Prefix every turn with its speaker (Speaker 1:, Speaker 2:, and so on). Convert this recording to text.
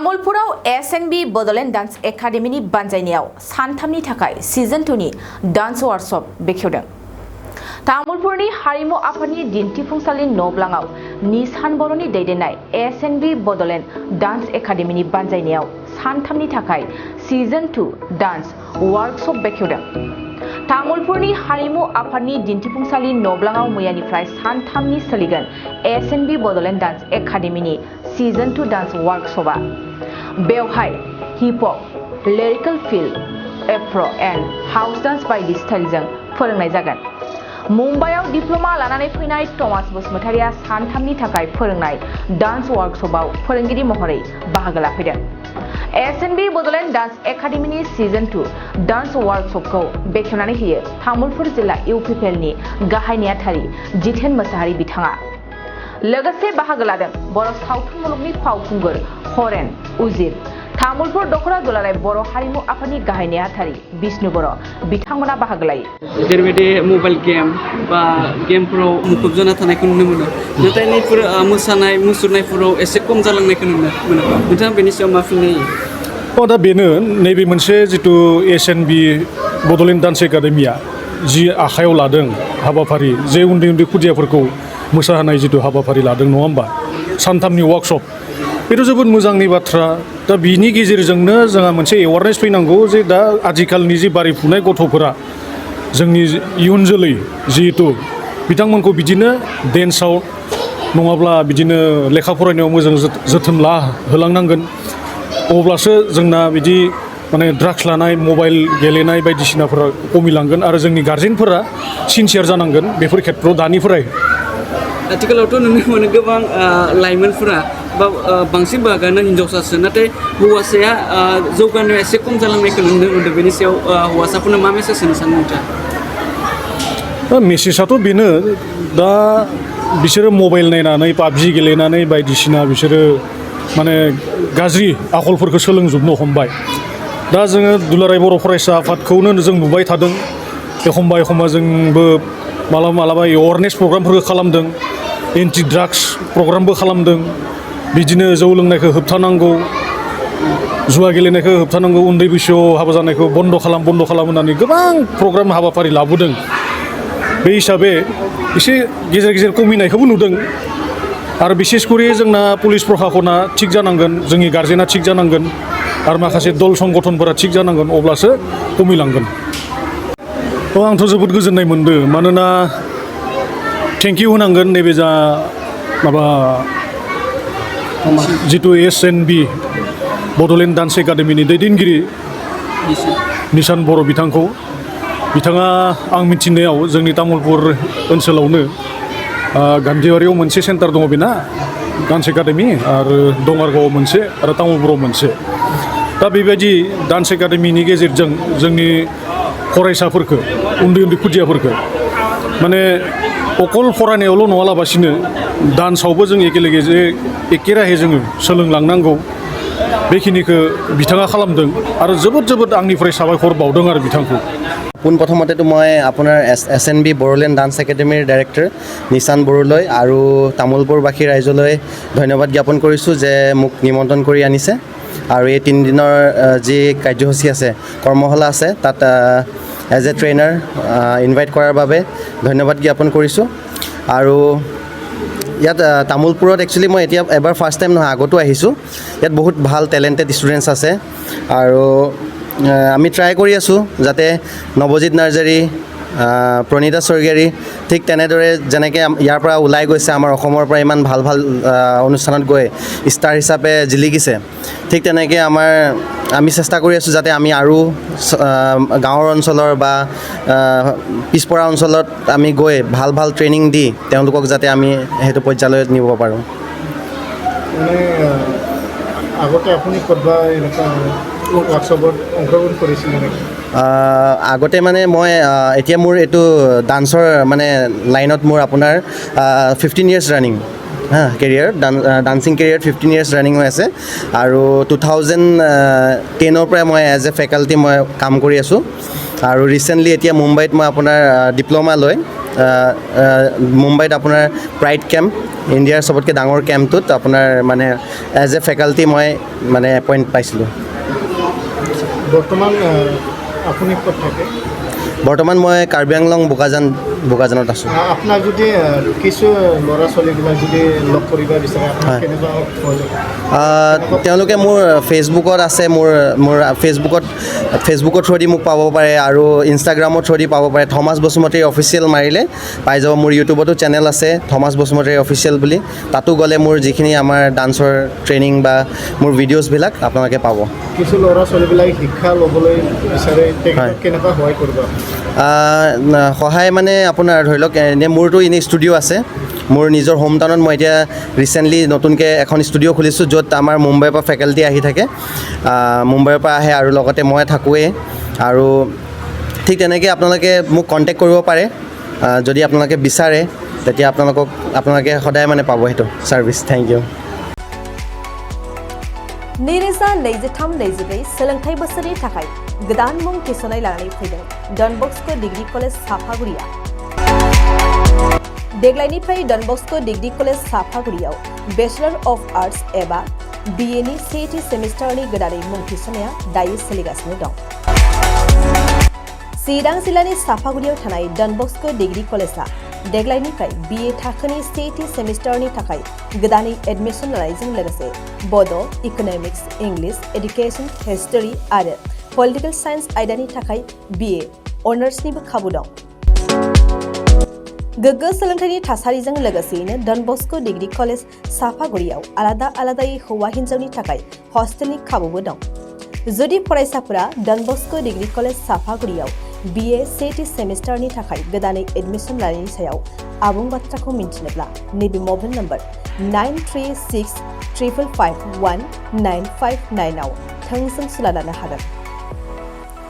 Speaker 1: तामुलपुराव SNB Bodoland dance एकाडेमीनि बानजायनायाव सानथामनि थाखाय सीजन 2 नि डान्स वर्कशप बेखेवदों। तामुलपुरनि हारिमु आफादनि दिन्थिफुंसालि नब्लाङाव निसान बर'नि दैदेननाय SNB बडोलेण्ड डान्स एकाडेमीनि बानजायनायाव सानथामनि थाखाय सीजन 2 डान्स वर्कशप बेखेवदों। तामुलपुरनि हारिमु आफादनि दिन्थिफुंसालि नब्लाङाव मैयानिफ्राय सानथामनि सोलिगोन SNB बडोलेण्ड डान्स एकाडेमीनि सीजन 2 डान्स वर्कशपआ। बेवहाय hip hop, lyrical field, Afro and house dance बायदि स्टाइलजों फोरोंनाय जागोन। मुम्बाइआव डिप्ल'मा लानानै फैनाय थमास बसुमतारिया सानथामनि थाखाय फोरोंनाय डान्स वर्कशपआव फोरोंगिरि महरै बाहागो लाफैदों। SNB बडोलेण्ड डान्स एकाडेमीनि सीजन 2 डान्स वर्कशपखौ बेखेवनानै होयो तामुलपुर जिल्ला UPPLनि गाहाय नेहाथारि जितेन मोसाहारि बिथाङा। लोगोसे बाहागो लादों बर' सावथुन मुलुगनि फावखुंगुर हरेन उजिर, तामुलपुर दख'रा दुलाराय बर' हारिमु आफादनि गाहाय नेहाथारि बिष्णु बर' बिथांमोना बाहागो लायो।
Speaker 2: जेरैबायदि मबाइल गेम बा गेमफोराव मुखुब जाना थानायखौ नुनो मोनो, नाथाय नैफोर मोसानाय मुसुरनायफोराव एसे खम जालांनायखौ नुनो मोनो। नोंथाङा बेनि सायाव मा फिननाय होयो?
Speaker 3: दा बेनो नैबे मोनसे जितु SNB बडोलेण्ड डान्स एकाडेमिया जि आखायाव लादों हाबाफारि, जे उन्दै उन्दै खुदियाफोरखौ मोसाहोनाय जितु हाबाफारि लादों नङा होमबा, सानथामनि वर्कशप, बेथ' जोबोद मोजांनि बाथ्रा। दा बिनि गेजेरजोंनो जोंहा मोनसे एवारनेस फैनांगौ जे दा आथिखालनि जि बारिफुनाय गथ'फोरा, जोंनि इयुन जोलै जिहेतु बिथांमोनखौ बिदिनो डेन्सआव नङाब्ला बिदिनो लेखा फरायनायाव मोजां जोथोन होलांनांगोन। अब्लासो जोंना बिदि माने ड्राग्स लानाय, मबाइल गेलेनाय बायदिसिनाफोरा खमिलांगोन आरो जोंनि गार्जेनफोरा सिनसियार जानांगोन बेफोर खेत्रआव दानिफ्राय।
Speaker 2: आथिखालावथ' नुनो मोनो गोबां लाइमोनफोरा बा बांसिन बाहागोआनो हिन्जावसासो, नाथाय हौवासाया जौगानायाव एसे खम जालांनायखौ नुनो मोनदों। बेनि सायाव हौवासाफोरनो मा मेसेज होनो सानो नोंथाङा?
Speaker 3: मेसेजआथ' बेनो, दा बिसोरो मबाइल नायनानै पाबजि गेलेनानै बायदिसिना बिसोरो माने गाज्रि आखलफोरखौ सोलोंजोबनो हमबाय। दा जोङो दुलाराय बर' फरायसा आफादखौनो जों नुबाय थादों, एखमबा जोंबो मालाबा एवारनेस प्रग्रामफोरखौ खालामदों, एन्टि ड्राग्स प्रग्रामबो खालामदों। बिदिनो जौ लोंनायखौ होबथानांगौ, जुवा गेलेनायखौ होबथानांगौ, उन्दै बैसोआव हाबा जानायखौ बन्द' खालाम होननानै गोबां प्रग्राम हाबाफारि लाबोदों। बे हिसाबै एसे गेजेर खमिनायखौबो नुदों। आरो बिसेसकरि जोंना पुलिस प्रशासना थिग जानांगोन, जोंनि गार्जेना थिग जानांगोन, आरो माखासे दल संगठनफोरा थिग जानांगोन, अब्लासो खमिलांगोन। आंथ' जोबोद गोजोननाय मोनदों, मानोना थेंकिउ होनांगोन नैबे जा माबा जितु SNB बडोलेण्ड डान्स एकाडेमिनि दैदेनगिरि निसान बर' बिथाङा आं मिथिनायाव जोंनि तामुलपुर ओनसोलावनो गान्धीबारियाव मोनसे सेन्टार दङ बेना डान्स एकाडेमि, आरो दङारगावआव मोनसे आरो तामुलपुराव मोनसे। दा बेबायदि डान्स एकाडेमिनि गेजेरजों जोंनि फरायसाफोरखौ, उन्दै खुदियाफोरखौ माने अकल फरायनायावल' नङालाबासिनो डान्सआवबो जों एखे राहे जोङो सोलोंलांनांगौ, बेखिनिखौ बिथाङा खालामदों। आरो जोबोद आंनिफ्राय साबायखर बावदों आरो बिथांखौ।
Speaker 4: পোনপ্ৰথমতেতো মই আপোনাৰ SNB বড়োলেণ্ড ডান্স একাডেমীৰ ডাইৰেক্টৰ নিশান বড়োলৈ আৰু তামোলপুৰবাসী ৰাইজলৈ ধন্যবাদ জ্ঞাপন কৰিছোঁ যে মোক নিমন্ত্ৰণ কৰি আনিছে, আৰু এই 3 দিনৰ যি কাৰ্যসূচী আছে, কৰ্মশালা আছে, তাত এজ এ ট্ৰেইনাৰ ইনভাইট কৰাৰ বাবে ধন্যবাদ জ্ঞাপন কৰিছোঁ। আৰু ইয়াত তামোলপুৰত একচুৱেলি মই এতিয়া এবাৰ ফাৰ্ষ্ট টাইম নহয়, আগতো আহিছোঁ। ইয়াত বহুত ভাল টেলেণ্টেড ষ্টুডেণ্টছ আছে, আৰু আমি ট্ৰাই কৰি আছোঁ যাতে নৱজিত নাৰ্জাৰী, প্ৰণীতা স্বৰ্গীয়াৰী, ঠিক তেনেদৰে যেনেকৈ ইয়াৰ পৰা ওলাই গৈছে, আমাৰ অসমৰ পৰা ইমান ভাল অনুষ্ঠানত গৈ ষ্টাৰ হিচাপে জিলিকিছে, ঠিক তেনেকৈ আমি চেষ্টা কৰি আছোঁ যাতে আমি আৰু গাঁৱৰ অঞ্চলৰ বা পিছপৰা অঞ্চলত আমি গৈ ভাল ট্ৰেইনিং দি তেওঁলোকক যাতে আমি সেইটো পৰ্যায়লৈ নিব পাৰোঁ।
Speaker 5: আগতে আপুনি ক'ৰবাত এনেকুৱা ৱৰ্কশ্বপত অংশগ্ৰহণ কৰিছিলে নেকি?
Speaker 4: আগতে মানে মই এতিয়া মোৰ এইটো ডান্সৰ মানে লাইনত মোৰ আপোনাৰ 15 years running career, dancing career 15 years running হৈ আছে। আৰু 2010ৰ পৰাই মই এজ এ ফেকাল্টি মই কাম কৰি আছোঁ। আৰু ৰিচেণ্টলি এতিয়া মুম্বাইত মই আপোনাৰ ডিপ্ল'মা লৈ মুম্বাইত আপোনাৰ প্ৰাইড কেম্প ইণ্ডিয়াৰ চবতকৈ ডাঙৰ কেম্পটোত আপোনাৰ মানে এজ এ ফেকাল্টি মই মানে এপইণ্ট পাইছিলোঁ।
Speaker 5: বৰ্তমান আপুনি ক'ত থাকে?
Speaker 4: বৰ্তমান মই কাৰ্বি আংলং বোকাজানত আছোঁ।
Speaker 5: আপোনাক যদি কিছু ল'ৰা ছোৱালীবিলাক যদি লগ কৰিব বিচাৰে আপোনাক কেনেকুৱা
Speaker 4: তেওঁলোকে মোৰ ফেচবুকত আছে, মোৰ ফেচবুকৰ থ্ৰুদি মোক পাব পাৰে আৰু ইনষ্টাগ্ৰামৰ থ্ৰুদি পাব পাৰে। থমাছ বসুমতাৰী অফিচিয়েল মাৰিলে পাই যাব। মোৰ ইউটিউবতো চেনেল আছে থমাছ বসুমতাৰী অফিচিয়েল বুলি, তাতো গ'লে মোৰ যিখিনি আমাৰ ডান্সৰ ট্ৰেইনিং বা মোৰ ভিডিঅ'ছবিলাক আপোনালোকে পাব।
Speaker 5: কিছু ল'ৰা ছোৱালীবিলাক শিক্ষা ল'বলৈ বিচাৰে, কেনেকুৱা সহায় কৰিব?
Speaker 4: সহায় মানে আপোনাৰ ধৰি লওক এনেই মোৰতো এনেই ষ্টুডিঅ' আছে। মোৰ নিজৰ হোম টাউনত মই এতিয়া ৰিচেণ্টলি নতুনকৈ এখন ষ্টুডিঅ' খুলিছোঁ, য'ত আমাৰ মুম্বাইৰ পৰা ফেকাল্টি আহি থাকে, মুম্বাইৰ পৰা আহে আৰু লগতে মই থাকোঁৱেই। আৰু ঠিক তেনেকৈ আপোনালোকে মোক কণ্টেক্ট কৰিব পাৰে যদি আপোনালোকে বিচাৰে, তেতিয়া আপোনালোকে সদায় মানে পাব সেইটো ছাৰ্ভিচ। Thank you.
Speaker 1: नैरोजा 23-24 सोलोंथाइ बोसोरनि थाखाय गोदान मुं थिसननाय लानानै फैदों डन बस्क' डिग्री कलेज साफागुरिया। देग्लायनिफ्राय डन बस्क' डिग्री कलेज साफागुरियाव बेचलर अफ आर्ट्स एबा BA नि सेथि सेमिस्टारनि गोदानै मुं थिसननाया दायो सोलिगासिनो दं। चिरां जिल्लानि साफागुरियाव थानाय डन बस्क' डिग्री कलेजआ देग्लायनिफ्राय BA थाखोनि सेथि सेमिस्टारनि थाखाय गोदानै एडमिशन लानायजों लोगोसे बड', इक'नमिक्स, इंलिश, एडुकेशन, हिस्टरी आरो पलिटिकल साइन्स आयदानि थाखाय BA अनार्सनिबो खाबु दं। गोग्गो सोलोंथाइनि थासारिजों लोगोसेयैनो डन बस्क' डिग्री कलेज साफागुरियाव आलादायै हौवा हिन्जावनि थाखाय हस्टेलनि खाबुबो दं। जुदि फरायसाफोरा डन बस्क' डिग्री कलेज साफागुरियाव BA सेथि सेमिस्टारनि थाखाय गोदानै एडमिशन लानायनि सायाव आबुं बाथ्राखौ मिन्थिनोब्ला नैबे मबाइल नम्बर 9365519559 आव थोंजों सुला लानो हागोन।